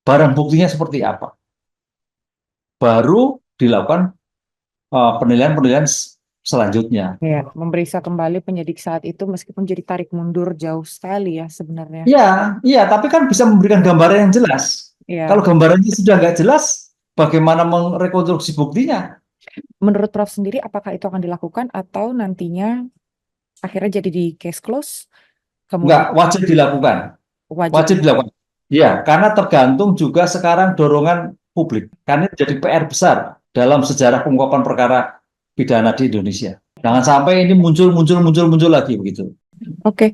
Barang buktinya seperti apa. Baru dilakukan penilaian-penilaian selanjutnya. Ya, memeriksa kembali penyidik saat itu meskipun jadi tarik mundur jauh sekali ya sebenarnya. Iya, tapi kan bisa memberikan gambaran yang jelas. Iya. Kalau gambarannya sudah nggak jelas, bagaimana merekonstruksi buktinya? Menurut Prof sendiri, apakah itu akan dilakukan atau nantinya akhirnya jadi di case close? Enggak, wajib dilakukan. Wajib dilakukan. Ya, karena tergantung juga sekarang dorongan publik. Karena jadi PR besar dalam sejarah pengungkapan perkara pidana di Indonesia. Jangan sampai ini muncul lagi begitu. Oke.